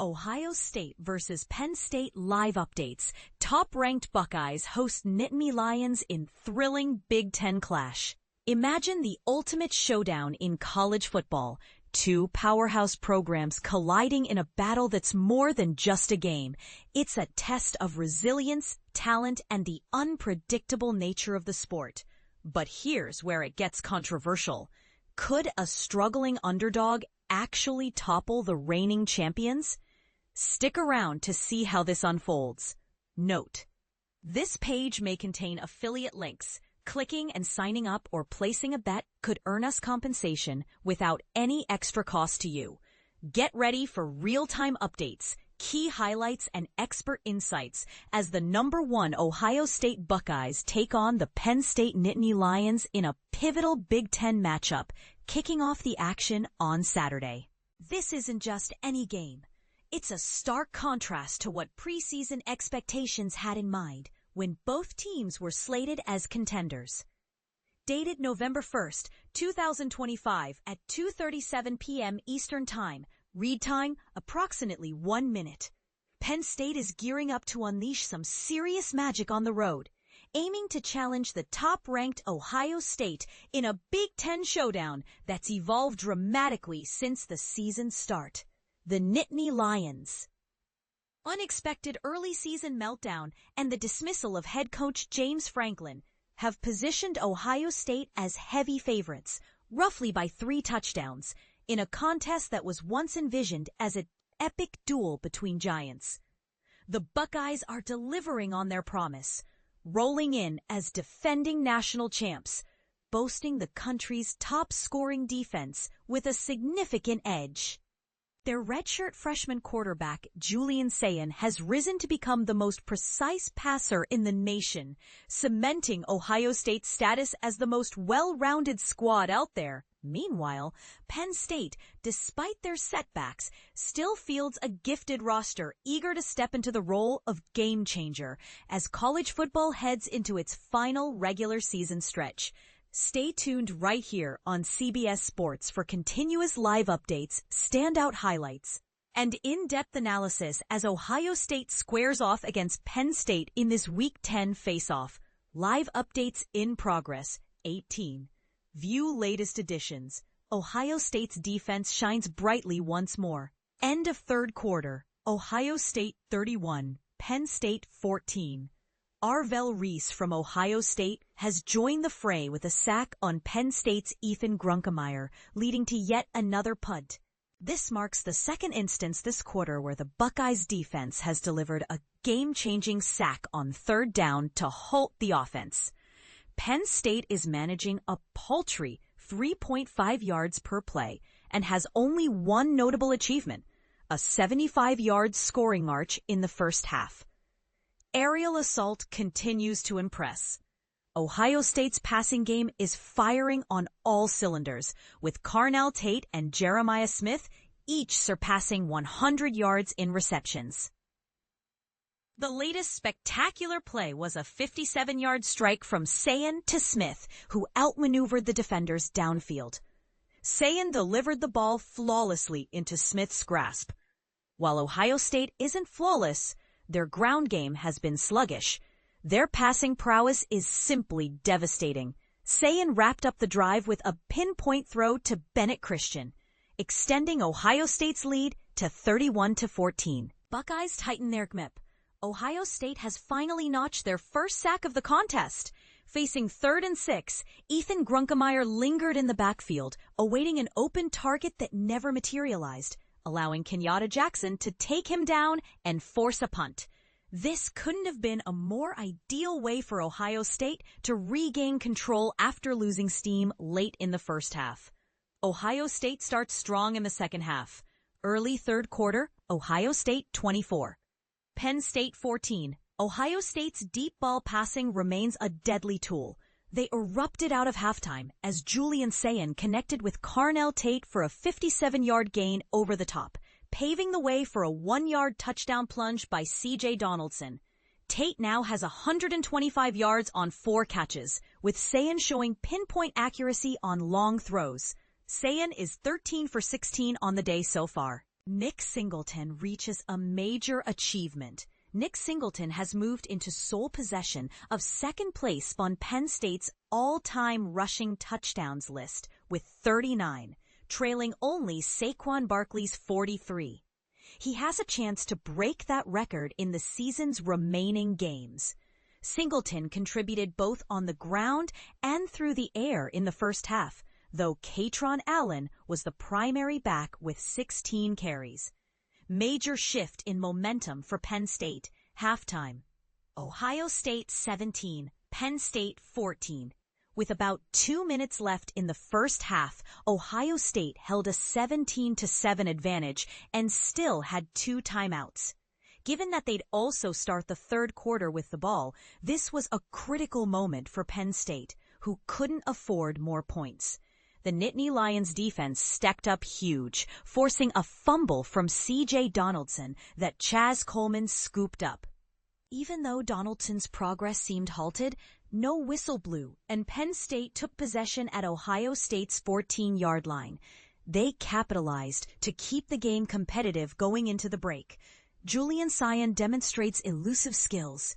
Ohio State versus Penn State live updates. Top-ranked Buckeyes host Nittany Lions in thrilling Big Ten clash. Imagine the ultimate showdown in college football. Two powerhouse programs colliding in a battle that's more than just a game. It's a test of resilience, talent, and the unpredictable nature of the sport. But here's where it gets controversial. Could a struggling underdog actually topple the reigning champions? Stick around to see how this unfolds. Note: this page may contain affiliate links. Clicking and signing up or placing a bet could earn us compensation without any extra cost to you. Get ready for real-time updates, key highlights, and expert insights as the #1 Ohio State Buckeyes take on the Penn State Nittany Lions in a pivotal Big Ten matchup, kicking off the action on Saturday. This isn't just any game. It's a stark contrast to what preseason expectations had in mind when both teams were slated as contenders. Dated November 1st, 2025 at 2:37 p.m. Eastern Time. Read time, approximately 1 minute. Penn State is gearing up to unleash some serious magic on the road, aiming to challenge the top-ranked Ohio State in a Big Ten showdown that's evolved dramatically since the season's start. The Nittany Lions. Unexpected early season meltdown and the dismissal of head coach James Franklin have positioned Ohio State as heavy favorites, roughly by 3 touchdowns, in a contest that was once envisioned as an epic duel between giants. The Buckeyes are delivering on their promise, rolling in as defending national champs, boasting the country's top-scoring defense with a significant edge. Their redshirt freshman quarterback, Julian Sayin, has risen to become the most precise passer in the nation, cementing Ohio State's status as the most well-rounded squad out there. Meanwhile, Penn State, despite their setbacks, still fields a gifted roster eager to step into the role of game changer as college football heads into its final regular season stretch. Stay tuned right here on CBS Sports for continuous live updates, standout highlights, and in-depth analysis as Ohio State squares off against Penn State in this Week 10 face-off. Live updates in progress. 18. View latest editions. Ohio State's defense shines brightly once more. End of third quarter. Ohio State 31, Penn State 14. Arvell Reese from Ohio State has joined the fray with a sack on Penn State's Ethan Grunkemeyer, leading to yet another punt. This marks the second instance this quarter where the Buckeyes defense has delivered a game-changing sack on third down to halt the offense. Penn State is managing a paltry 3.5 yards per play and has only one notable achievement, a 75-yard scoring march in the first half. Aerial assault continues to impress. Ohio State's passing game is firing on all cylinders, with Carnell Tate and Jeremiah Smith each surpassing 100 yards in receptions. The latest spectacular play was a 57-yard strike from Sayin to Smith, who outmaneuvered the defenders downfield. Sayin delivered the ball flawlessly into Smith's grasp. While Ohio State isn't flawless, their ground game has been sluggish. Their passing prowess is simply devastating. Sayin wrapped up the drive with a pinpoint throw to Bennett Christian, extending Ohio State's lead to 31-14. Buckeyes tighten their grip. Ohio State has finally notched their first sack of the contest. Facing 3rd and 6, Ethan Grunkemeyer lingered in the backfield, awaiting an open target that never materialized, allowing Kenyatta Jackson to take him down and force a punt. This couldn't have been a more ideal way for Ohio State to regain control after losing steam late in the first half. Ohio State starts strong in the second half. Early third quarter, Ohio State 24. Penn State 14. Ohio State's deep ball passing remains a deadly tool. They erupted out of halftime as Julian Sayin connected with Carnell Tate for a 57-yard gain over the top, paving the way for a 1-yard touchdown plunge by C.J. Donaldson. Tate now has 125 yards on 4 catches, with Sayin showing pinpoint accuracy on long throws. Sayin is 13 for 16 on the day so far. Nick Singleton reaches a major achievement. Nick Singleton has moved into sole possession of second place on Penn State's all-time rushing touchdowns list with 39, trailing only Saquon Barkley's 43. He has a chance to break that record in the season's remaining games. Singleton contributed both on the ground and through the air in the first half, though Kaytron Allen was the primary back with 16 carries. Major shift in momentum for Penn State. Halftime. Ohio State 17, Penn State 14. With about 2 minutes left in the first half, Ohio State held a 17-7 advantage and still had 2 timeouts. Given that they'd also start the third quarter with the ball, this was a critical moment for Penn State, who couldn't afford more points. The Nittany Lions defense stepped up huge, forcing a fumble from C.J. Donaldson that Chaz Coleman scooped up. Even though Donaldson's progress seemed halted, no whistle blew, and Penn State took possession at Ohio State's 14-yard line. They capitalized to keep the game competitive going into the break. Julian Sayin demonstrates elusive skills.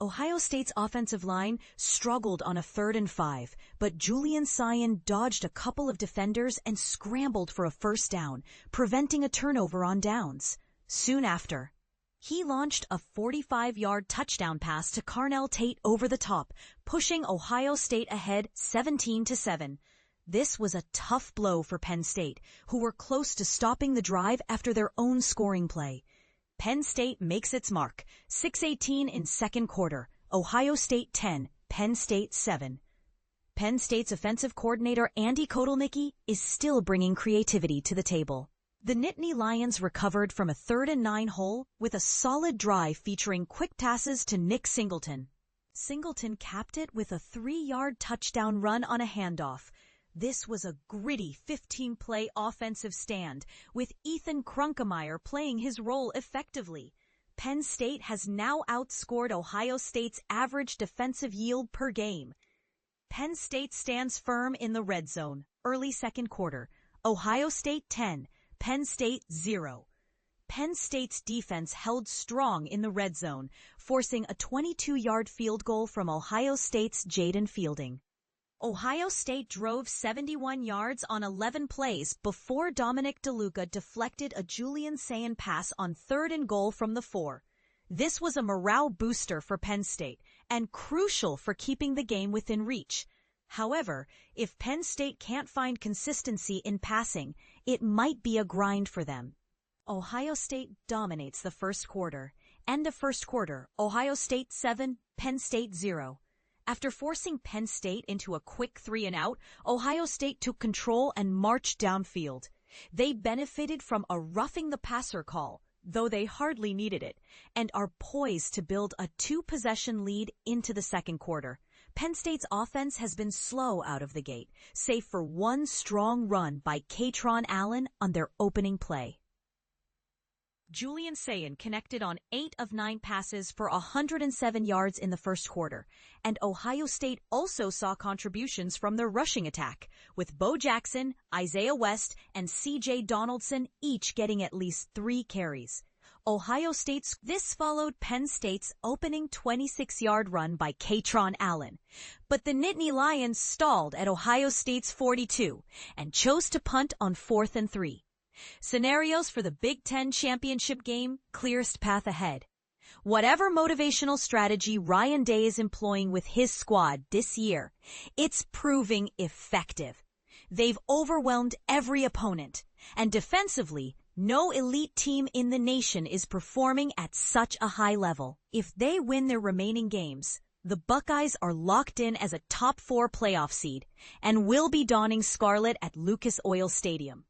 Ohio State's offensive line struggled on a 3rd and 5, but Julian Sayin dodged a couple of defenders and scrambled for a first down, preventing a turnover on downs. Soon after, he launched a 45-yard touchdown pass to Carnell Tate over the top, pushing Ohio State ahead 17-7. This was a tough blow for Penn State, who were close to stopping the drive after their own scoring play. Penn State makes its mark, 6:18 in second quarter, Ohio State 10, Penn State 7. Penn State's offensive coordinator Andy Kotelnicki is still bringing creativity to the table. The Nittany Lions recovered from a 3rd and 9 hole with a solid drive featuring quick passes to Nick Singleton. Singleton capped it with a 3-yard touchdown run on a handoff. This was a gritty 15-play offensive stand, with Ethan Krunkemeyer playing his role effectively. Penn State has now outscored Ohio State's average defensive yield per game. Penn State stands firm in the red zone, early second quarter. Ohio State 10, Penn State 0. Penn State's defense held strong in the red zone, forcing a 22-yard field goal from Ohio State's Jaden Fielding. Ohio State drove 71 yards on 11 plays before Dominic DeLuca deflected a Julian Sayin pass on 3rd and goal from the 4. This was a morale booster for Penn State and crucial for keeping the game within reach. However, if Penn State can't find consistency in passing, it might be a grind for them. Ohio State dominates the first quarter. End of first quarter, Ohio State 7, Penn State 0. After forcing Penn State into a quick 3-and-out, Ohio State took control and marched downfield. They benefited from a roughing the passer call, though they hardly needed it, and are poised to build a 2-possession lead into the second quarter. Penn State's offense has been slow out of the gate, save for one strong run by Kaytron Allen on their opening play. Julian Sayin connected on 8 of 9 passes for 107 yards in the first quarter, and Ohio State also saw contributions from their rushing attack, with Bo Jackson, Isaiah West, and C.J. Donaldson each getting at least 3 carries. This followed Penn State's opening 26-yard run by Kaytron Allen, but the Nittany Lions stalled at Ohio State's 42 and chose to punt on 4th and 3. Scenarios for the Big Ten championship game, clearest path ahead. Whatever motivational strategy Ryan Day is employing with his squad this year, it's proving effective. They've overwhelmed every opponent, and defensively, no elite team in the nation is performing at such a high level. If they win their remaining games, the Buckeyes are locked in as a top 4 playoff seed and will be donning scarlet at Lucas Oil Stadium.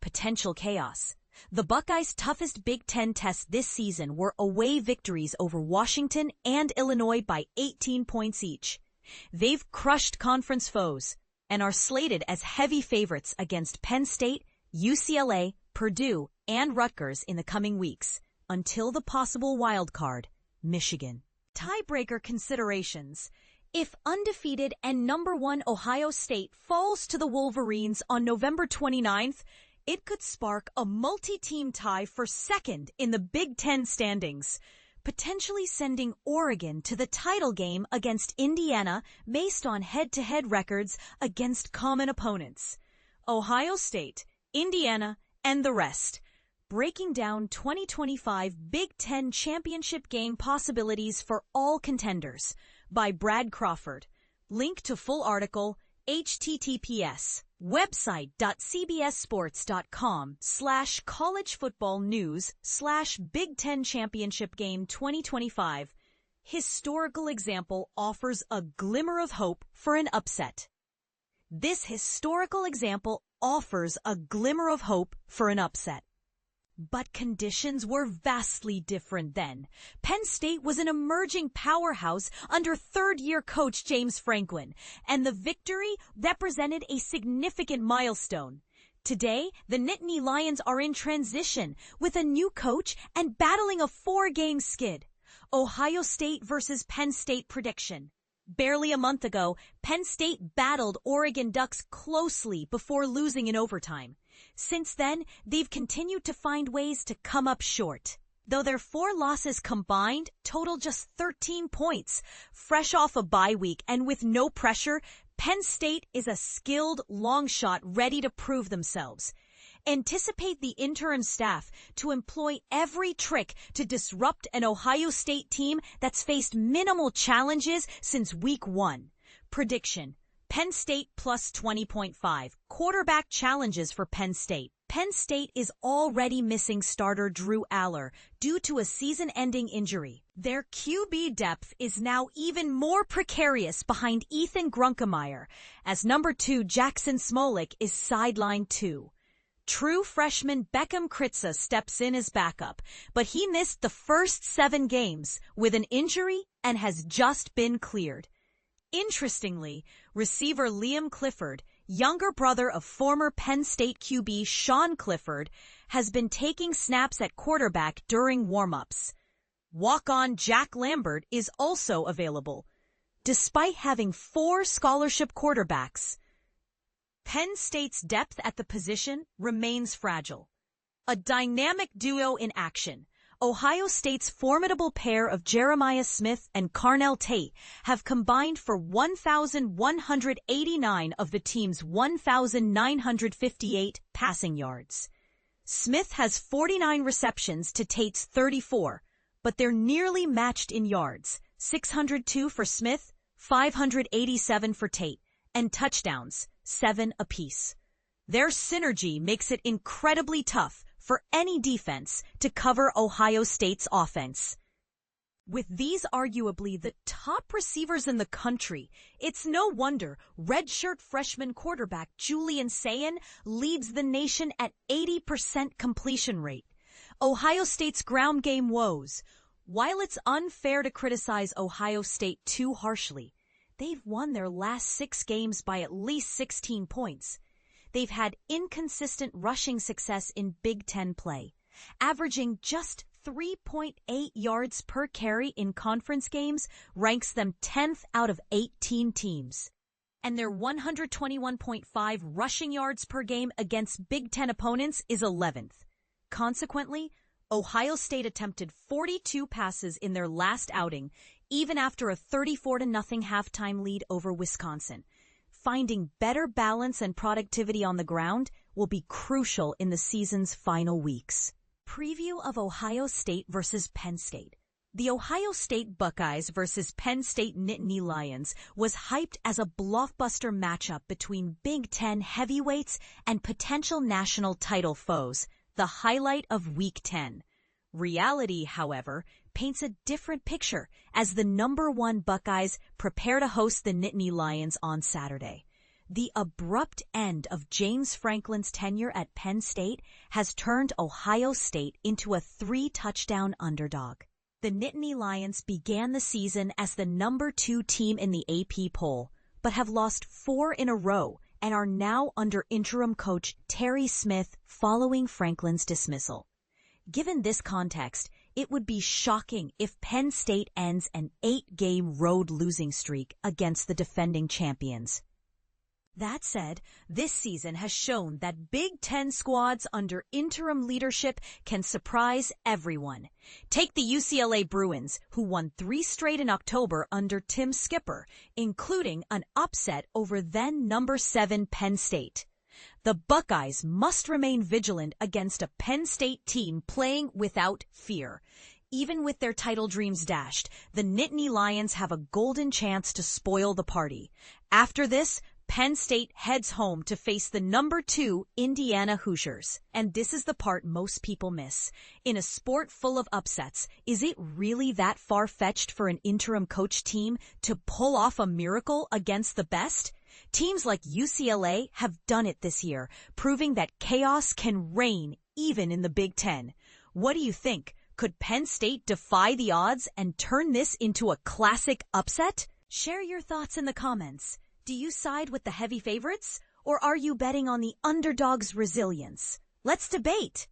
Potential chaos. The Buckeyes' toughest Big Ten tests this season were away victories over Washington and Illinois by 18 points each. They've crushed conference foes and are slated as heavy favorites against Penn State, UCLA, Purdue, and Rutgers in the coming weeks, until the possible wild card, Michigan. Tiebreaker considerations. If undefeated and number 1 Ohio State falls to the Wolverines on November 29th, It could spark a multi-team tie for second in the Big Ten standings, potentially sending Oregon to the title game against Indiana based on head-to-head records against common opponents. Ohio State, Indiana, and the rest. Breaking down 2025 Big Ten championship game possibilities for all contenders by Brad Crawford. Link to full article, https:/collegefootballnews/Big Ten Championship Game 2025. Historical example offers a glimmer of hope for an upset. This historical example offers a glimmer of hope for an upset. But conditions were vastly different then. Penn State was an emerging powerhouse under third-year coach James Franklin, and the victory represented a significant milestone. Today, the Nittany Lions are in transition with a new coach and battling a 4-game skid. Ohio State versus Penn State prediction. Barely a month ago, Penn State battled Oregon Ducks closely before losing in overtime. Since then, they've continued to find ways to come up short. Though their 4 losses combined total just 13 points. Fresh off a bye week and with no pressure, Penn State is a skilled long shot ready to prove themselves. Anticipate the interim staff to employ every trick to disrupt an Ohio State team that's faced minimal challenges since week 1. Prediction: Penn State plus 20.5. Quarterback challenges for Penn State. Penn State is already missing starter Drew Aller due to a season-ending injury. Their QB depth is now even more precarious behind Ethan Grunkemeyer, as number 2 Jackson Smolik is sidelined too. True freshman Beckham Kritza steps in as backup, but he missed the first 7 games with an injury and has just been cleared. Interestingly, receiver Liam Clifford, younger brother of former Penn State QB Sean Clifford, has been taking snaps at quarterback during warm-ups. Walk-on Jack Lambert is also available. Despite having 4 scholarship quarterbacks, Penn State's depth at the position remains fragile. A dynamic duo in action. Ohio State's formidable pair of Jeremiah Smith and Carnell Tate have combined for 1,189 of the team's 1,958 passing yards. Smith has 49 receptions to Tate's 34, but they're nearly matched in yards, 602 for Smith, 587 for Tate, and touchdowns, 7 apiece. Their synergy makes it incredibly tough for any defense to cover Ohio State's offense. With these arguably the top receivers in the country, it's no wonder redshirt freshman quarterback Julian Sayin leads the nation at 80% completion rate. Ohio State's ground game woes. While it's unfair to criticize Ohio State too harshly, they've won their last 6 games by at least 16 points. They've had inconsistent rushing success in Big Ten play, averaging just 3.8 yards per carry in conference games ranks them 10th out of 18 teams. And their 121.5 rushing yards per game against Big Ten opponents is 11th. Consequently, Ohio State attempted 42 passes in their last outing, even after a 34-0 halftime lead over Wisconsin. Finding better balance and productivity on the ground will be crucial in the season's final weeks. Preview of Ohio State versus Penn State. The Ohio State Buckeyes versus Penn State Nittany Lions was hyped as a blockbuster matchup between Big Ten heavyweights and potential national title foes, the highlight of Week 10. Reality, however, paints a different picture as the number 1 Buckeyes prepare to host the Nittany Lions on Saturday. The abrupt end of James Franklin's tenure at Penn State has turned Ohio State into a 3-touchdown underdog. The Nittany Lions began the season as the number 2 team in the AP poll, but have lost 4 in a row and are now under interim coach Terry Smith following Franklin's dismissal. Given this context, it would be shocking if Penn State ends an 8-game road losing streak against the defending champions. That said, this season has shown that Big Ten squads under interim leadership can surprise everyone. Take the UCLA Bruins, who won 3 straight in October under Tim Skipper, including an upset over then number 7 Penn State. The Buckeyes must remain vigilant against a Penn State team playing without fear. Even with their title dreams dashed, the Nittany Lions have a golden chance to spoil the party. After this, Penn State heads home to face the number 2 Indiana Hoosiers. And this is the part most people miss. In a sport full of upsets, is it really that far-fetched for an interim coach team to pull off a miracle against the best? Teams like UCLA have done it this year, proving that chaos can reign even in the Big Ten. What do you think? Could Penn State defy the odds and turn this into a classic upset? Share your thoughts in the comments. Do you side with the heavy favorites, or are you betting on the underdog's resilience? Let's debate!